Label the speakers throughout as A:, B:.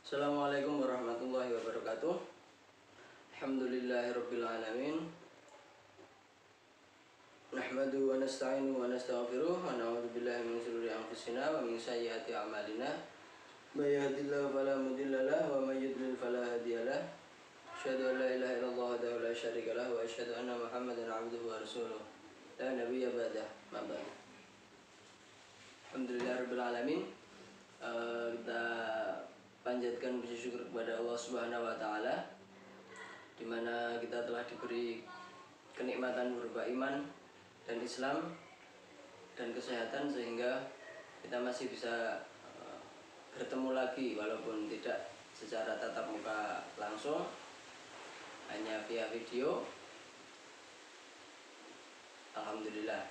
A: Assalamualaikum warahmatullahi wabarakatuh. Alhamdulillahirabbil alamin. Nahmaduhu wa nasta'inuhu wa nastaghfiruh wa na'udzu billahi min shururi anfusina wa min sayyiati a'malina. May yahdihillahu fala mudilla lahu wa may yudlil fala hadiyalah. Asyhadu an la ilaha illallah wahdahu la syarika lahu wa asyhadu anna Muhammadan 'abduhu wa rasuluh. La nabiyya ba'dah. Ma ba'd. Alhamdulillahirabbil alamin. Kita panjatkan puji syukur kepada Allah Subhanahu wa taala, di mana kita telah diberi kenikmatan berupa iman dan Islam dan kesehatan, sehingga kita masih bisa bertemu lagi walaupun tidak secara tatap muka langsung, hanya via video. Alhamdulillah.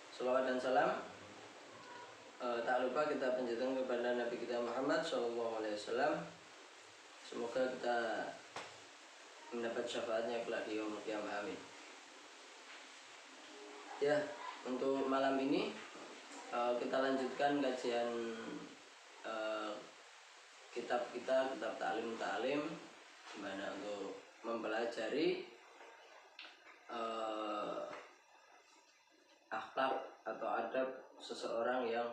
A: Shalawat dan salam tak lupa kita panjatkan kepada Nabi kita Muhammad SAW. Semoga kita mendapat syafaatnya kelak di yaumul qiyamah. Amin. Ya, untuk malam ini kita lanjutkan kajian kitab ta'lim, di mana untuk mempelajari akhlak atau adab seseorang yang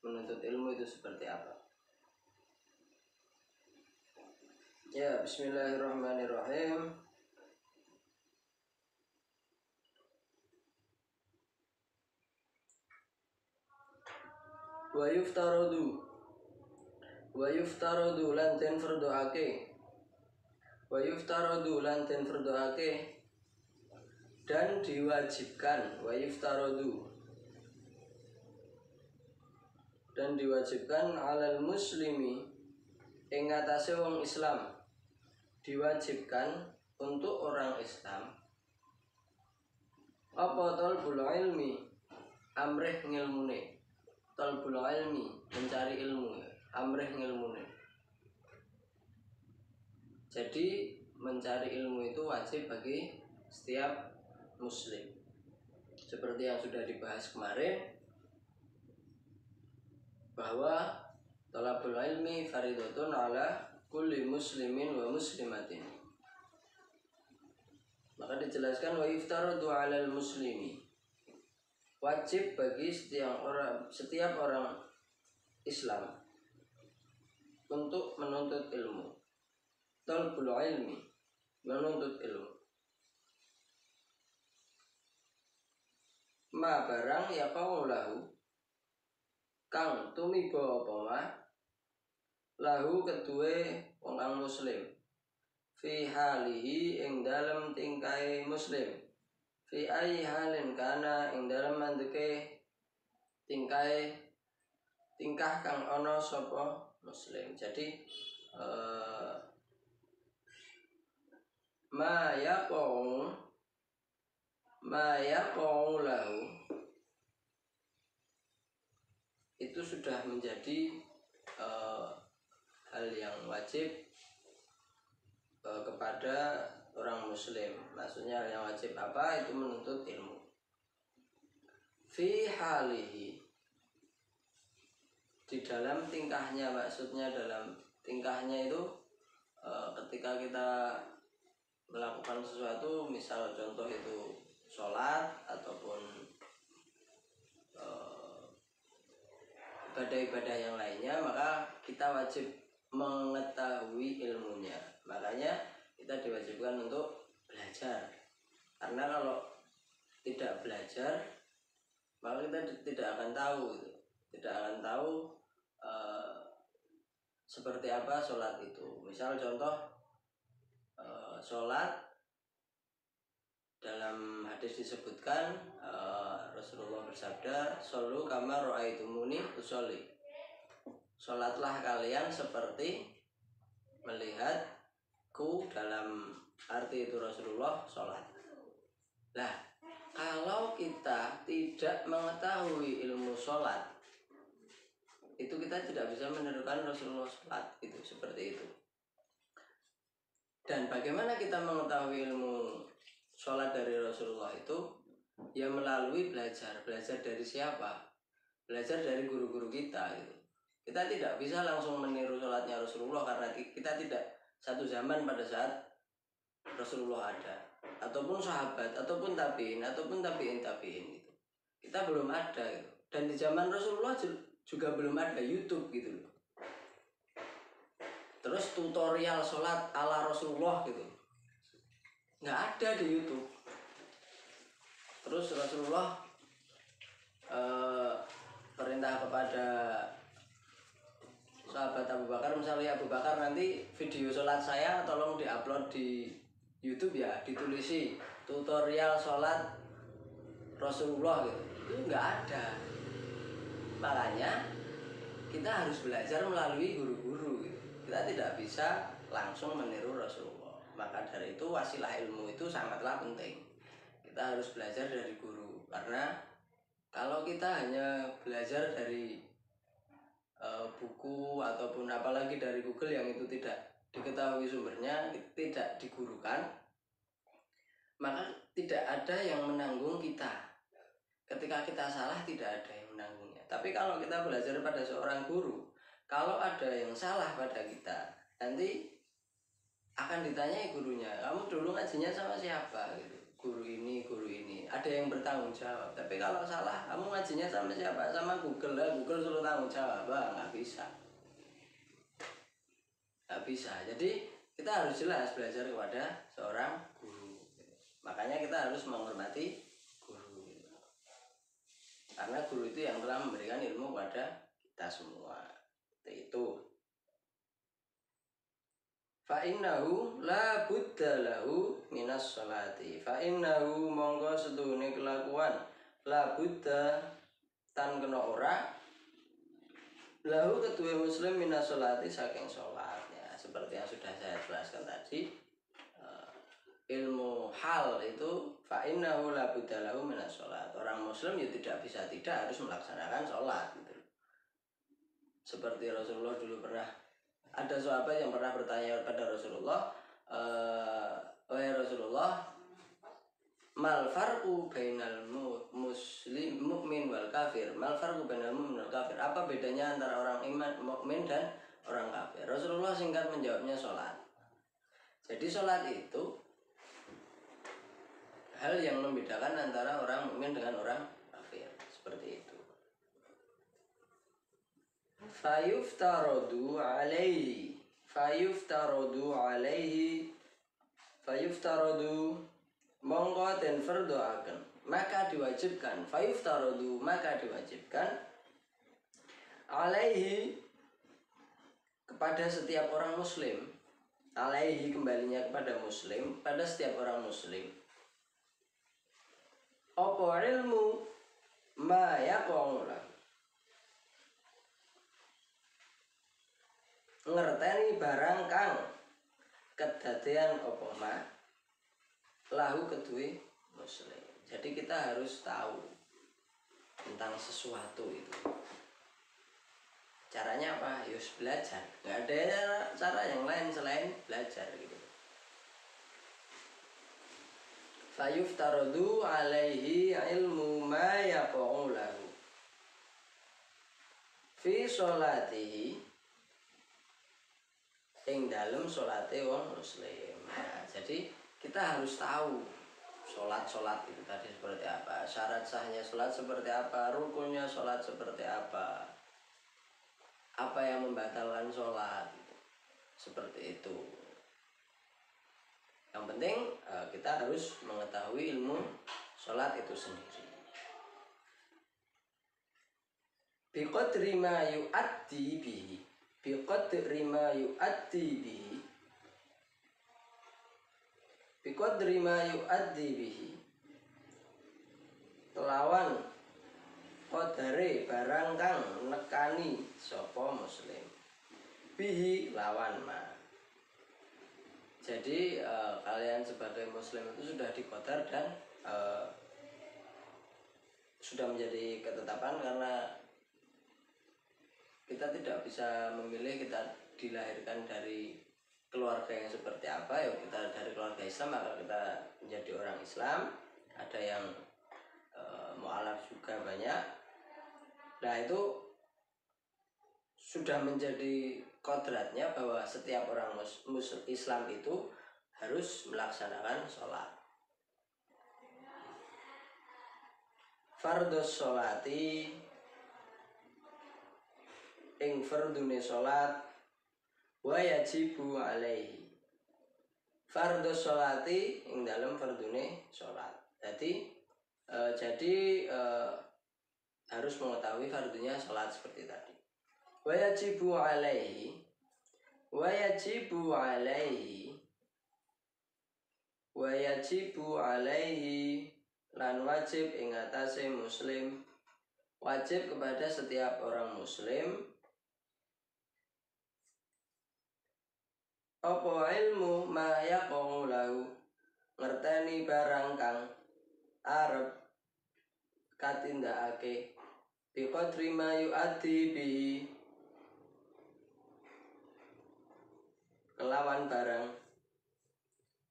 A: menuntut ilmu itu seperti apa. Ya, bismillahirrahmanirrahim. Wa yuftaradu lan den farduake. Wa yuftaradu lan den farduake dan diwajibkan. Wa yuftaradu dan diwajibkan alal muslimi ing atase wong Islam, diwajibkan untuk orang Islam apa talbul ilmi, amrih ngilmune. Talbul ilmi, mencari ilmu, amrih ngilmune. Jadi mencari ilmu itu wajib bagi setiap muslim, seperti yang sudah dibahas kemarin, bahwa talabul ilmi faridatun ala kulli muslimin wa muslimatin. Maka dijelaskan wa yuftaradu alal muslimi, wajib bagi setiap orang Islam untuk menuntut ilmu. Talabul ilmi, menuntut ilmu. Ma barang ya qaulahu, kang tumiba apa ma lahu kedue wong kang muslim, fi halihi ing dalem tingkai muslim, fi ai halin kana ing dalem mandeke tingkah kang ana sapa muslim. Jadi ma yaqau lahu itu sudah menjadi hal yang wajib kepada orang muslim. Maksudnya hal yang wajib apa? Itu menuntut ilmu. Fi halihi, di dalam tingkahnya, maksudnya dalam tingkahnya itu ketika kita melakukan sesuatu, misal contoh itu sholat ataupun ibadah-ibadah yang lainnya, maka kita wajib mengetahui ilmunya. Makanya kita diwajibkan untuk belajar, karena kalau tidak belajar maka kita tidak akan tahu seperti apa sholat itu. Misal contoh sholat, dalam hadis disebutkan Rasulullah bersabda, "Shollu kama ra'aitumuni usolli." Sholatlah kalian seperti melihatku, dalam arti itu Rasulullah sholat. Nah, kalau kita tidak mengetahui ilmu sholat, itu kita tidak bisa menirukan Rasulullah sholat, itu seperti itu. Dan bagaimana kita mengetahui ilmu sholat dari Rasulullah itu? Ya melalui belajar. Belajar dari siapa? Belajar dari guru-guru kita gitu. Kita tidak bisa langsung meniru sholatnya Rasulullah karena kita tidak satu zaman pada saat Rasulullah ada, ataupun sahabat, ataupun tabiin, ataupun tabiin gitu. Kita belum ada gitu. Dan di zaman Rasulullah juga belum ada YouTube gitu loh. Terus tutorial sholat ala Rasulullah gitu, nggak ada di YouTube. Terus Rasulullah perintah kepada sahabat Abu Bakar, misalnya Abu Bakar, nanti video sholat saya tolong diupload di YouTube ya, ditulisi tutorial sholat Rasulullah gitu. Itu nggak ada. Makanya kita harus belajar melalui guru-guru gitu. Kita tidak bisa langsung meniru Rasulullah. Maka dari itu wasilah ilmu itu sangatlah penting. Kita harus belajar dari guru, karena kalau kita hanya belajar dari buku ataupun apalagi dari Google yang itu tidak diketahui sumbernya, tidak digurukan, maka tidak ada yang menanggung kita. Ketika kita salah tidak ada yang menanggungnya. Tapi kalau kita belajar pada seorang guru, kalau ada yang salah pada kita, nanti akan ditanyai gurunya, kamu dulu ngajinya sama siapa gitu. Guru ini, ada yang bertanggung jawab. Tapi kalau salah, kamu ngajinya sama siapa? Sama Google lah, Google suruh tanggung jawab, nggak bisa. Nggak bisa. Jadi kita harus jelas belajar kepada seorang guru. Makanya kita harus menghormati guru. Karena guru itu yang telah memberikan ilmu kepada kita semua. Itu. Fa'innahu la budda lahu minas sholati. Fa'innahu monggo setuhune kelakuan la budda tan kena ora lahu kedua muslim minas sholati saking sholatnya. Seperti yang sudah saya jelaskan tadi, ilmu hal itu fa'innahu la budda lahu minas sholat. Orang muslim ya tidak bisa tidak harus melaksanakan sholat gitu. Seperti Rasulullah dulu pernah, ada sahabat yang pernah bertanya kepada Rasulullah, wahai Rasulullah, mal farqu bainal muslim mukmin wal kafir? Mal farqu bainal mukmin wal kafir? Apa bedanya antara orang iman mukmin dan orang kafir? Rasulullah singkat menjawabnya sholat. Jadi sholat itu hal yang membedakan antara orang mukmin dengan orang kafir, seperti itu. Fayuftaradu alaihi monggo den farduaken, maka diwajibkan. Fayuftaradu maka diwajibkan alaihi kepada setiap orang muslim. Alaihi kembalinya kepada muslim, pada setiap orang muslim. Apa ilmu ma yaqulu, ngerteni barang kang kedadean apa ma lahu kedue muslim. Jadi kita harus tahu tentang sesuatu itu. Caranya apa? Yus belajar. Nggak ada cara yang lain selain belajar gitu. Fayuftaradu alaihi ilmu ma yaqulu lahu fi sholatihi, ing dalem sholate wong muslim. Nah, jadi kita harus tahu sholat itu tadi seperti apa, syarat sahnya sholat seperti apa, rukunnya sholat seperti apa yang membatalkan sholat, seperti itu. Yang penting kita harus mengetahui ilmu sholat itu sendiri. Biqadri ma yu'addi bihi, biqadri ma yu'addi bihi, kelawan qadare barang kang nekani sapa muslim, bihi lawan ma. Jadi kalian sebagai muslim itu sudah diqadar dan sudah menjadi ketetapan, karena kita tidak bisa memilih. Kita dilahirkan dari keluarga yang seperti apa, ya kita dari keluarga Islam maka kita menjadi orang Islam. Ada yang mu'alaf juga banyak. Nah itu sudah menjadi kodratnya bahwa setiap orang Islam itu harus melaksanakan sholat. Fardhus sholati ing fardune sholat wa yajibu alaihi. Fardhus sholati ing dalam fardune sholat. Jadi harus mengetahui fardunya sholat seperti tadi. Wa yajibu alaihi lan wajib ing atase muslim, wajib kepada setiap orang muslim apa ilmu ma yaqau lahu, ngerteni barang kang arep katindakake bi qadri ma yu'addi bihi, kelawan barang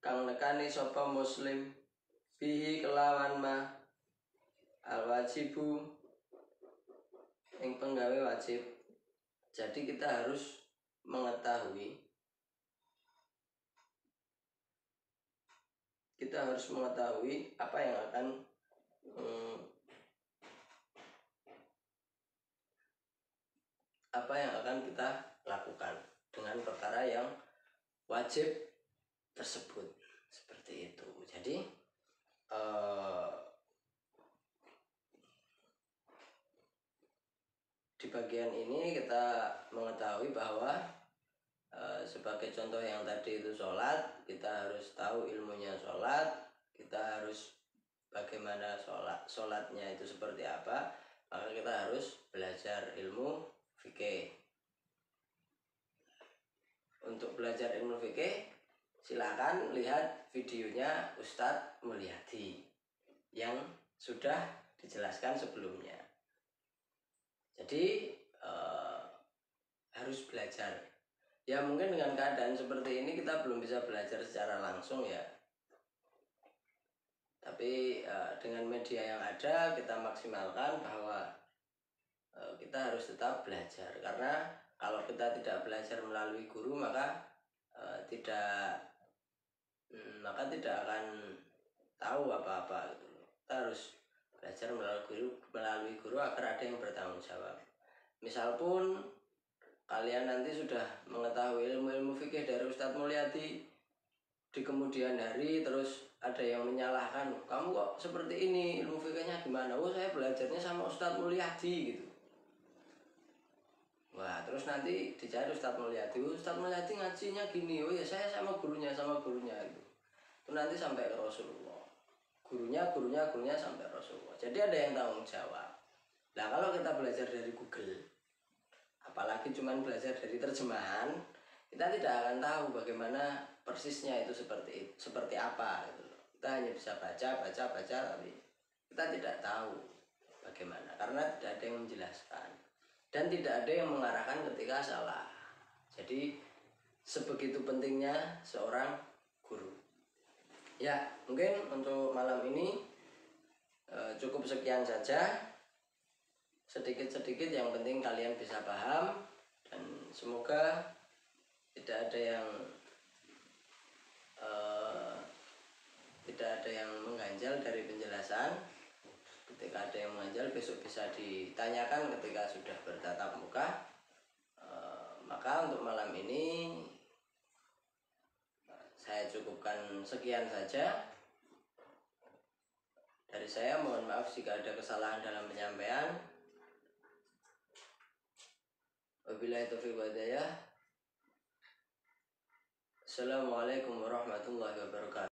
A: kang nekani sapa muslim bihi kelawan ma al wajibu ing penggawe wajib. Jadi kita harus mengetahui apa yang akan kita lakukan dengan perkara yang wajib tersebut, seperti itu. Jadi di bagian ini kita mengetahui bahwa sebagai contoh yang tadi itu sholat, kita harus tahu ilmunya sholat, kita harus bagaimana sholatnya itu seperti apa, maka kita harus belajar ilmu fikih. Untuk belajar ilmu fikih silakan lihat videonya Ustadz Mulyadi yang sudah dijelaskan sebelumnya. Jadi harus belajar. Ya mungkin dengan keadaan seperti ini kita belum bisa belajar secara langsung ya. Tapi dengan media yang ada kita maksimalkan bahwa kita harus tetap belajar. Karena kalau kita tidak belajar melalui guru maka tidak akan tahu apa-apa gitu. Kita harus belajar melalui guru agar ada yang bertanggung jawab. Misal pun kalian nanti sudah mengetahui ilmu fikih dari Ustadz Mulyadi, di kemudian hari terus ada yang menyalahkan, kamu kok seperti ini, ilmu fikihnya gimana? Oh saya belajarnya sama Ustadz Mulyadi gitu. Wah terus nanti dicari Ustadz Mulyadi ngajinya gini, oh ya saya sama gurunya gitu. Itu nanti sampai ke Rasulullah, gurunya sampai Rasulullah. Jadi ada yang tanggung jawab. Nah kalau kita belajar dari Google, apalagi cuman belajar dari terjemahan, kita tidak akan tahu bagaimana persisnya itu seperti apa gitu. Kita hanya bisa baca tapi kita tidak tahu bagaimana karena tidak ada yang menjelaskan dan tidak ada yang mengarahkan ketika salah. Jadi sebegitu pentingnya seorang guru. Ya mungkin untuk malam ini cukup sekian saja, sedikit-sedikit yang penting kalian bisa paham, dan semoga tidak ada yang mengganjal dari penjelasan. Ketika ada yang mengganjal besok bisa ditanyakan ketika sudah bertatap muka. Maka untuk malam ini saya cukupkan sekian saja. Dari saya mohon maaf jika ada kesalahan dalam penyampaian. Wabillahi taufiq wal hidayah. Assalamualaikum warahmatullahi wabarakatuh.